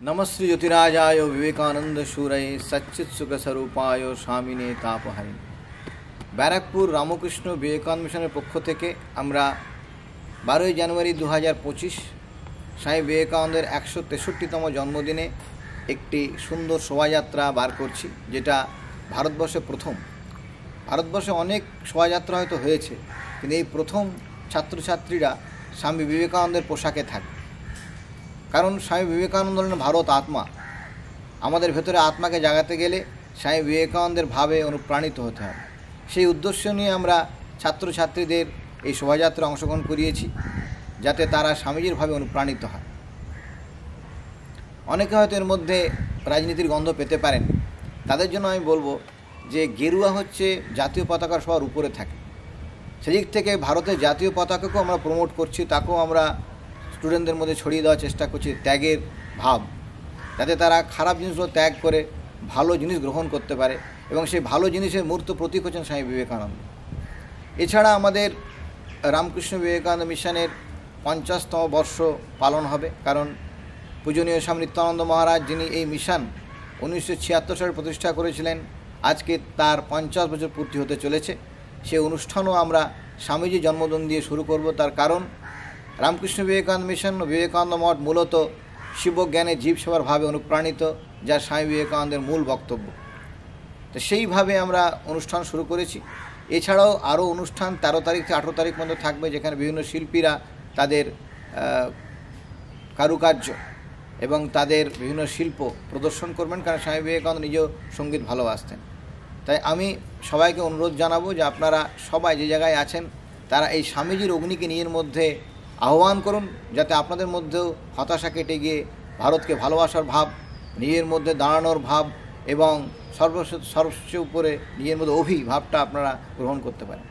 नमस्ते ज्योतिराजाय विवेकानंद शूरय सच्चित सुख स्वरूपाय स्वामिने तापहारिणे। ব্যারাকপুর রামকৃষ্ণ বিবেকানন্দ মিশনের পক্ষ থেকে আমরা 12 জানুয়ারি 2025 স্বামী বিবেকানন্দের 163তম জন্মদিনে একটি সুন্দর শোভাযাত্রা বার করছি, যেটা ভারতবর্ষে প্রথম। ভারতবর্ষে অনেক শোভাযাত্রা হয়তো হয়েছে, কিন্তু এই প্রথম ছাত্রছাত্রীরা স্বামী বিবেকানন্দের পোশাকে থাকে। কারণ স্বামী বিবেকানন্দ হলেন ভারত আত্মা। আমাদের ভেতরে আত্মাকে জাগাতে গেলে স্বামী বিবেকানন্দের ভাবে অনুপ্রাণিত হতে হবে। সেই উদ্দেশ্য নিয়ে আমরা ছাত্রছাত্রীদের এই শোভাযাত্রা অংশগ্রহণ করিয়েছি, যাতে তারা স্বামীজির ভাবে অনুপ্রাণিত হয়। অনেকে হয়তো এর মধ্যে রাজনীতির গন্ধ পেতে পারেন, তাদের জন্য আমি বলবো যে গেরুয়া হচ্ছে জাতীয় পতাকার সবার উপরে থাকে। সেদিক থেকে ভারতের জাতীয় পতাকাকেও আমরা প্রমোট করছি, তাকেও আমরা স্টুডেন্টদের মধ্যে ছড়িয়ে দেওয়ার চেষ্টা করছি ত্যাগের ভাব, যাতে তারা খারাপ জিনিসগুলো ত্যাগ করে ভালো জিনিস গ্রহণ করতে পারে, এবং সেই ভালো জিনিসের মূর্ত প্রতীক হচ্ছেন স্বামী বিবেকানন্দ। এছাড়া আমাদের রামকৃষ্ণ বিবেকানন্দ মিশনের 50তম বর্ষ পালন হবে, কারণ পূজনীয় স্বামী নিত্যানন্দ মহারাজ, যিনি এই মিশন 1976 সালে প্রতিষ্ঠা করেছিলেন, আজকে তার 50 বছর পূর্তি হতে চলেছে। সেই অনুষ্ঠানও আমরা স্বামীজির জন্মদিন দিয়ে শুরু করব। তার কারণ রামকৃষ্ণ বিবেকানন্দ মিশন ও বিবেকানন্দ মঠ মূলত শিবজ্ঞানে জীব সেবার ভাবে অনুপ্রাণিত, যা স্বামী বিবেকানন্দের মূল বক্তব্য। তো সেইভাবে আমরা অনুষ্ঠান শুরু করেছি। এছাড়াও আরও অনুষ্ঠান 13 তারিখ থেকে 18 তারিখ পর্যন্ত থাকবে, যেখানে বিভিন্ন শিল্পীরা তাদের কারুকার্য এবং তাদের বিভিন্ন শিল্প প্রদর্শন করবেন, কারণ স্বামী বিবেকানন্দ নিজেও সঙ্গীত ভালোবাসতেন। তাই আমি সবাইকে অনুরোধ জানাবো যে আপনারা সবাই যে জায়গায় আছেন, তারা এই স্বামীজির অগ্নিকে নিজের মধ্যে আহ্বান করুন, যাতে আপনাদের মধ্যেও হতাশা কেটে গিয়ে ভারতকে ভালোবাসার ভাব, নিজের মধ্যে দাঁড়ানোর ভাব এবং সর্বস্ব উপরে নিজের মধ্যে ভাবটা আপনারা গ্রহণ করতে পারেন।